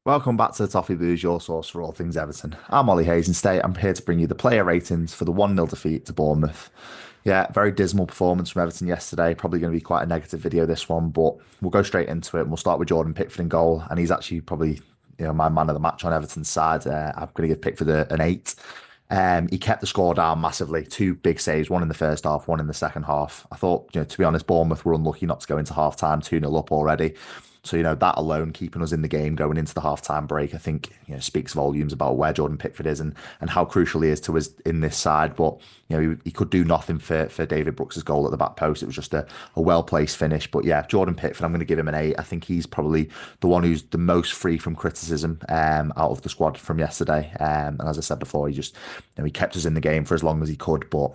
Welcome back to the Toffee Booze, your source for all things Everton. I'm Ollie Hayes, and today I'm here to bring you the player ratings for the 1-0 defeat to Bournemouth. Yeah, very dismal performance from Everton yesterday. Probably going to be quite a negative video, this one, but we'll go straight into it. And we'll start with Jordan Pickford in goal, and he's actually probably my man of the match on Everton's side. I'm going to give Pickford an 8. He kept the score down massively. Two big saves, one in the first half, one in the second half. I thought, to be honest, Bournemouth were unlucky not to go into half time 2-0 up already. So, that alone, keeping us in the game going into the half-time break, I think, speaks volumes about where Jordan Pickford is and how crucial he is to us in this side. But, he could do nothing for David Brooks's goal at the back post. It was just a well-placed finish. But yeah, Jordan Pickford, I'm going to give him an 8. I think he's probably the one who's the most free from criticism out of the squad from yesterday. And as I said before, he kept us in the game for as long as he could, but,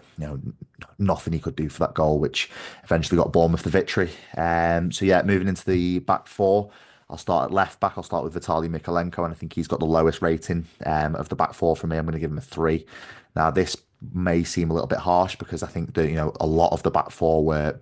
nothing he could do for that goal, which eventually got Bournemouth the victory. So yeah, moving into the back four, I'll start at left back. I'll start with Vitaly Mykolenko, and I think he's got the lowest rating of the back four for me. I'm going to give him a 3. Now, this may seem a little bit harsh because I think that a lot of the back four were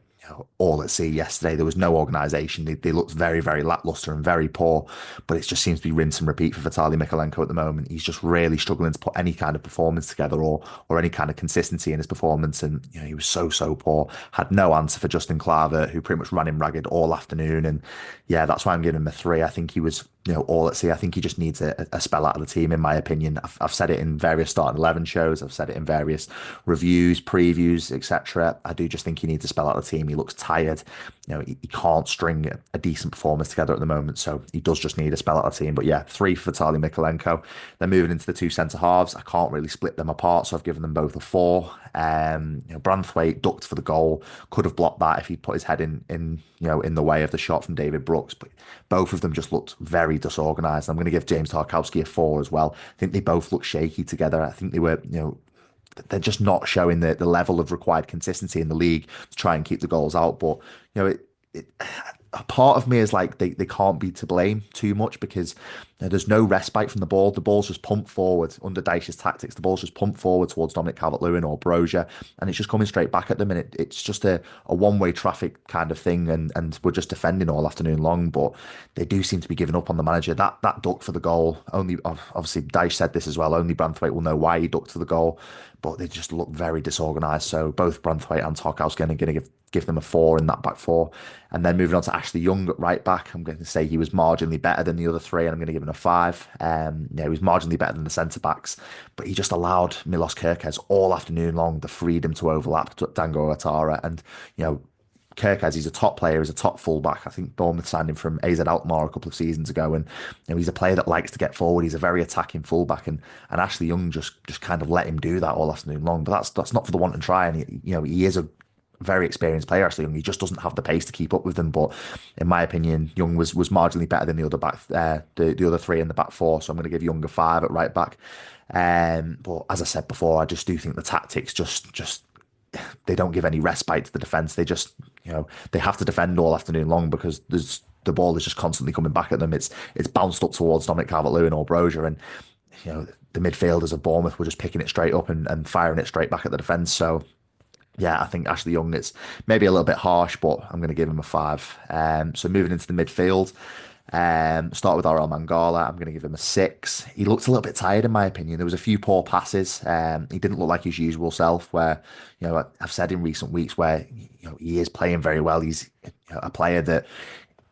all at sea yesterday. There was no organisation. They looked very, very lacklustre and very poor, but it just seems to be rinse and repeat for Vitaly Mykolenko at the moment. He's just really struggling to put any kind of performance together or any kind of consistency in his performance. And he was so poor. Had no answer for Justin Kluivert, who pretty much ran him ragged all afternoon. And yeah, that's why I'm giving him a 3. I think he was all at sea. I think he just needs a spell out of the team, in my opinion. I've said it in various starting 11 shows. I've said it in various reviews, previews, etc. I do just think he needs a spell out of the team. He looks tired. He can't string a decent performance together at the moment. So he does just need a spell out of the team. But yeah, 3 for Vitaly Mykolenko. Then moving into the two centre halves, I can't really split them apart. So I've given them both a 4. Branthwaite ducked for the goal. Could have blocked that if he'd put his head in the way of the shot from David Brooks. But both of them just looked very disorganised. I'm going to give James Tarkowski a 4 as well. I think they both look shaky together. I think they were, they're just not showing the level of required consistency in the league to try and keep the goals out. But, a part of me is like they can't be to blame too much because there's no respite from the ball. The ball's just pumped forward under Dyche's tactics. The ball's just pumped forward towards Dominic Calvert-Lewin or Brozier, and it's just coming straight back at them. And it's just a one-way traffic kind of thing. And we're just defending all afternoon long. But they do seem to be giving up on the manager. That duck for the goal, only obviously Dyche said this as well. Only Branthwaite will know why he ducked for the goal. But they just look very disorganised. So both Branthwaite and Tarkowski are going to give them a 4 in that back four. And then moving on to Ashley Young at right back, I'm going to say he was marginally better than the other 3, and I'm going to give him a 5. He was marginally better than the centre backs, but he just allowed Milos Kerkez all afternoon long the freedom to overlap to Dango Ouattara. And Kerkez, he's a top player, he's a top fullback. I think Bournemouth signed him from AZ Alkmaar a couple of seasons ago, and he's a player that likes to get forward. He's a very attacking fullback, and Ashley Young just kind of let him do that all afternoon long. But that's not for the want and try, and he is a very experienced player, Ashley Young. He just doesn't have the pace to keep up with them. But in my opinion, Young was marginally better than the other back, the other 3 in the back four. So I'm going to give Young a 5 at right back. But as I said before, I just do think the tactics just they don't give any respite to the defence. They just they have to defend all afternoon long because the ball is just constantly coming back at them. It's bounced up towards Dominic Calvert-Lewin or Brozier, and the midfielders of Bournemouth were just picking it straight up and firing it straight back at the defence. So yeah, I think Ashley Young, it's maybe a little bit harsh, but I'm going to give him a 5. So moving into the midfield, start with Aurel Mangala. I'm going to give him a 6. He looked a little bit tired, in my opinion. There was a few poor passes. He didn't look like his usual self. Where I've said in recent weeks where he is playing very well. He's a player that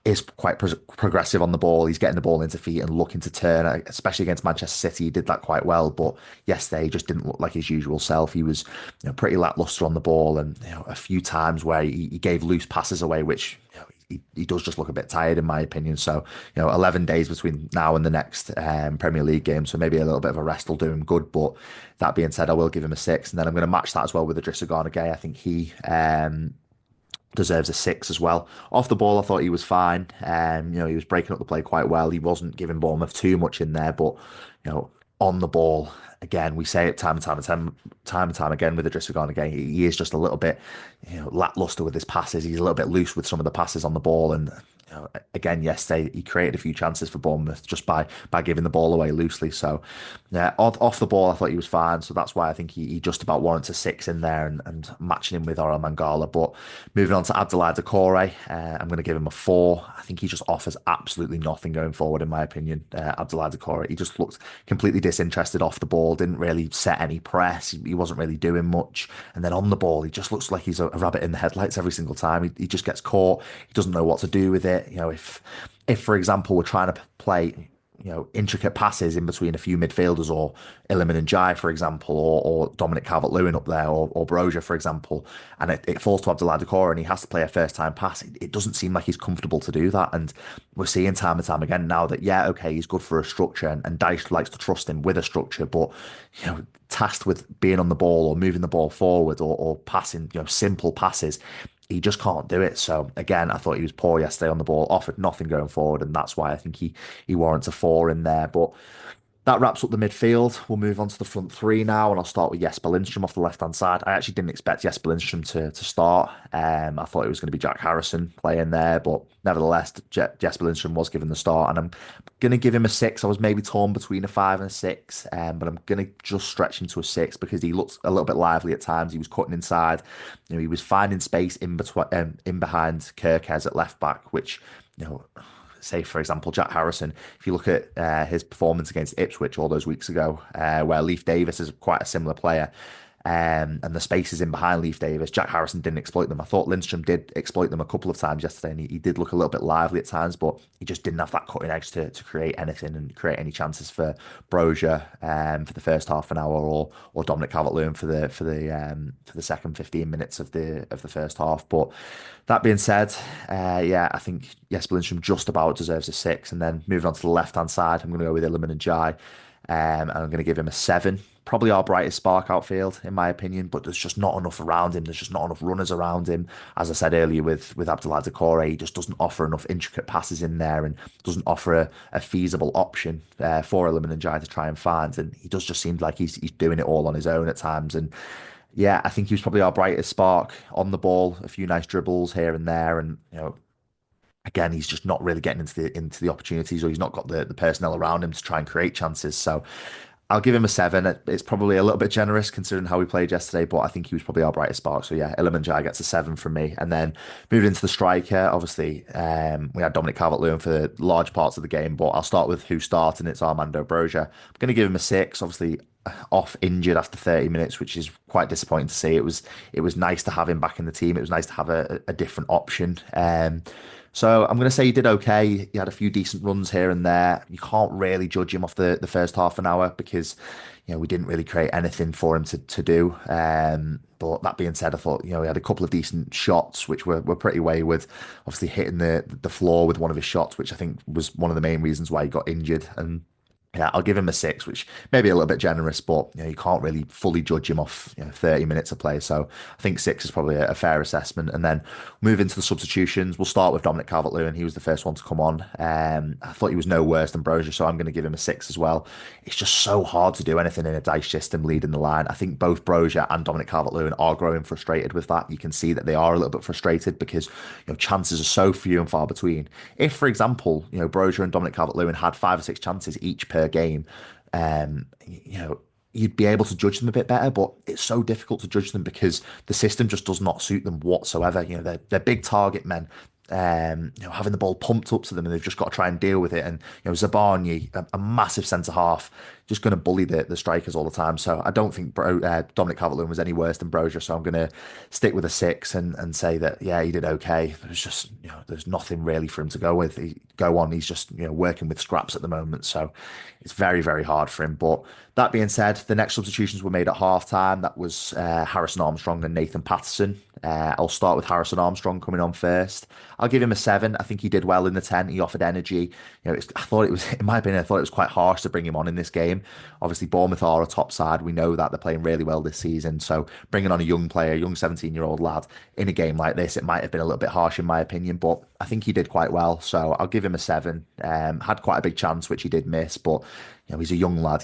is quite progressive on the ball. He's getting the ball into feet and looking to turn, especially against Manchester City. He did that quite well, but yesterday he just didn't look like his usual self. He was pretty lackluster on the ball, and a few times where he gave loose passes away, which he does just look a bit tired, in my opinion. So 11 days between now and the next Premier League game, so maybe a little bit of a rest will do him good. But that being said, I will give him a 6, and then I'm going to match that as well with Idrissa Gana Gueye. I think he deserves a 6 as well. Off the ball, I thought he was fine. He was breaking up the play quite well. He wasn't giving Bournemouth too much in there, but on the ball, again, we say it time and time again with Idrissa Gana Gueye. He is just a little bit, lackluster with his passes. He's a little bit loose with some of the passes on the ball, and again yesterday he created a few chances for Bournemouth just by giving the ball away loosely. So yeah, off the ball I thought he was fine. So that's why I think he just about warrants a six in there and matching him with Oral Mangala. But moving on to Abdoulaye Doucouré, I'm going to give him a four. I think he just offers absolutely nothing going forward in my opinion. Abdoulaye Doucouré, he just looked completely disinterested off the ball, didn't really set any press. He wasn't really doing much. And then on the ball, he just looks like he's a rabbit in the headlights every single time. He just gets caught. He doesn't know what to do with it. If for example we're trying to play intricate passes in between a few midfielders or Iliman and Jai, for example, or Dominic Calvert-Lewin up there, or Brozier, for example, and it falls to Abdoulaye Doucouré and he has to play a first-time pass. It doesn't seem like he's comfortable to do that, and we're seeing time and time again now that yeah, okay, he's good for a structure, and Dyche likes to trust him with a structure, but tasked with being on the ball or moving the ball forward or passing, simple passes, he just can't do it. So again, I thought he was poor yesterday on the ball, offered nothing going forward, and that's why I think he warrants a four in there. But that wraps up the midfield. We'll move on to the front three now, and I'll start with Jesper Lindstrom off the left-hand side. I actually didn't expect Jesper Lindstrom to start. I thought it was going to be Jack Harrison playing there, but nevertheless, Jesper Lindstrom was given the start, and I'm going to give him a six. I was maybe torn between a five and a six, but I'm going to just stretch him to a six because he looked a little bit lively at times. He was cutting inside. He was finding space in behind Kirkez at left back, which say, for example, Jack Harrison, if you look at his performance against Ipswich all those weeks ago, where Leif Davis is quite a similar player, and the spaces in behind Leif Davis, Jack Harrison didn't exploit them. I thought Lindstrom did exploit them a couple of times yesterday, and he did look a little bit lively at times, but he just didn't have that cutting edge to create anything and create any chances for Brozier for the first half an hour, or Dominic Calvert-Lewin for the second 15 minutes of the first half. But that being said, yeah, I think Jesper Lindstrom just about deserves a six. And then moving on to the left hand side, I'm going to go with Iliman and Jai, and I'm going to give him a seven. Probably our brightest spark outfield, in my opinion, but there's just not enough around him. There's just not enough runners around him. As I said earlier with Abdoulaye Doucouré, he just doesn't offer enough intricate passes in there and doesn't offer a feasible option for Iliman and Jai to try and find. And he does just seem like he's doing it all on his own at times. And yeah, I think he was probably our brightest spark on the ball, a few nice dribbles here and there, and again, he's just not really getting into the opportunities, or he's not got the personnel around him to try and create chances. So I'll give him a seven. It's probably a little bit generous considering how we played yesterday, but I think he was probably our brightest spark. So yeah, Iliman Jai gets a seven from me. And then moving into the striker, obviously, we had Dominic Calvert-Lewin for large parts of the game, but I'll start with who started, and it's Armando Broja. I'm going to give him a six. Obviously, off injured after 30 minutes, which is quite disappointing to see. It was nice to have him back in the team. It was nice to have a different option. So I'm going to say he did okay. He had a few decent runs here and there. You can't really judge him off the first half an hour because we didn't really create anything for him to do. But that being said, I thought he had a couple of decent shots which were pretty wayward. Obviously hitting the floor with one of his shots, which I think was one of the main reasons why he got injured. And yeah, I'll give him a six, which may be a little bit generous, but you can't really fully judge him off 30 minutes of play. So I think six is probably a fair assessment. And then move into the substitutions. We'll start with Dominic Calvert-Lewin. He was the first one to come on. I thought he was no worse than Brozier, so I'm going to give him a six as well. It's just so hard to do anything in a Dyche system leading the line. I think both Brozier and Dominic Calvert-Lewin are growing frustrated with that. You can see that they are a little bit frustrated because chances are so few and far between. If, for example, Brozier and Dominic Calvert-Lewin had 5 or 6 chances each per game, you'd be able to judge them a bit better, but it's so difficult to judge them because the system just does not suit them whatsoever. They're big target men. Having the ball pumped up to them, and they've just got to try and deal with it. And Zabarnyi, a massive centre half, just going to bully the strikers all the time. So I don't think Dominic Calvert-Lewin was any worse than Brozier. So I'm going to stick with a six and say that yeah, he did okay. There's just there's nothing really for him to go on. He's just working with scraps at the moment. So it's very, very hard for him. But that being said, the next substitutions were made at half time. That was Harrison Armstrong and Nathan Patterson. I'll start with Harrison Armstrong coming on first. I'll give him a seven. I think he did well in the 10. He offered energy. I thought it was, in my opinion, I thought it was quite harsh to bring him on in this game. Obviously, Bournemouth are a top side. We know that they're playing really well this season. So bringing on a young player, a young 17-year-old lad in a game like this, it might have been a little bit harsh in my opinion, but I think he did quite well. So I'll give him a seven. Had quite a big chance, which he did miss, but he's a young lad.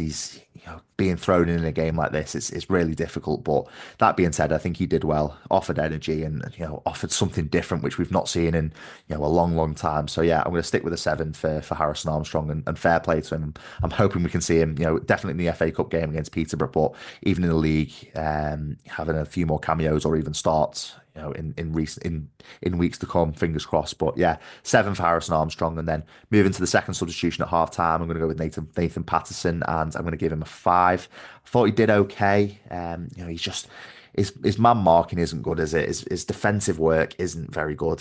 being thrown in a game like this is really difficult. But that being said, I think he did well, offered energy, and offered something different, which we've not seen in a long, long time. So yeah, I'm going to stick with a 7 for Harrison Armstrong, and fair play to him. I'm hoping we can see him, definitely in the FA Cup game against Peterborough, but even in the league, having a few more cameos or even starts. In weeks to come, fingers crossed. But yeah, 7 for Harrison Armstrong, and then moving to the second substitution at half time, I'm going to go with Nathan Patterson, and I'm going to give him a 5. I thought he did okay. He's just his man marking isn't good, is it? His defensive work isn't very good.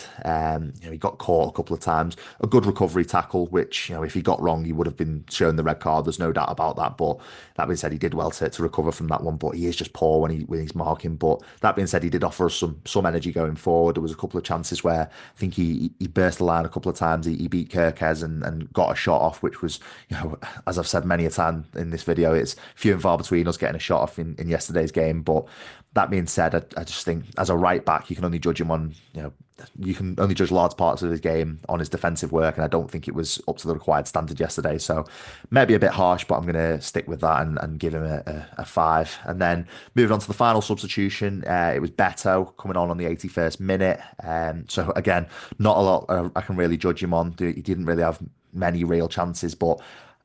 He got caught a couple of times. A good recovery tackle, which if he got wrong, he would have been shown the red card. There's no doubt about that. But that being said, he did well to recover from that one. But he is just poor when he's marking. But that being said, he did offer us some energy going forward. There was a couple of chances where I think he burst the line a couple of times. He beat Kirkez and got a shot off, which was as I've said many a time in this video, it's few and far between us getting a shot off in yesterday's game. But that being said, I just think as a right back, you can only judge him on, you can only judge large parts of his game on his defensive work, and I don't think it was up to the required standard yesterday. So maybe a bit harsh, but I'm going to stick with that and give him a 5. And then moving on to the final substitution, it was Beto coming on the 81st minute. So again, not a lot I can really judge him on. He didn't really have many real chances, but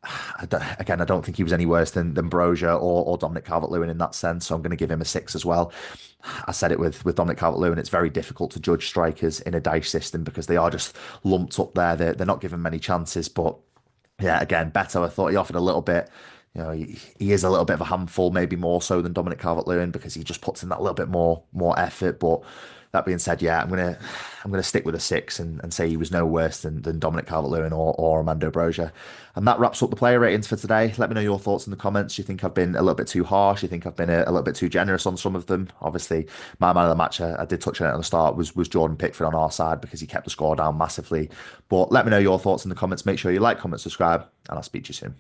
I don't think he was any worse than Brozier or Dominic Calvert-Lewin in that sense. So I'm going to give him a 6 as well. I said it with Dominic Calvert-Lewin. It's very difficult to judge strikers in a dice system because they are just lumped up there. They're not given many chances. But yeah, again, Beto, I thought he offered a little bit. He is a little bit of a handful, maybe more so than Dominic Calvert-Lewin because he just puts in that little bit more effort. But that being said, yeah, I'm gonna stick with a 6 and say he was no worse than Dominic Calvert-Lewin or Armando Brozier. And that wraps up the player ratings for today. Let me know your thoughts in the comments. You think I've been a little bit too harsh? You think I've been a little bit too generous on some of them? Obviously, my man of the match, I did touch on it at the start, was Jordan Pickford on our side because he kept the score down massively. But let me know your thoughts in the comments. Make sure you like, comment, subscribe, and I'll speak to you soon.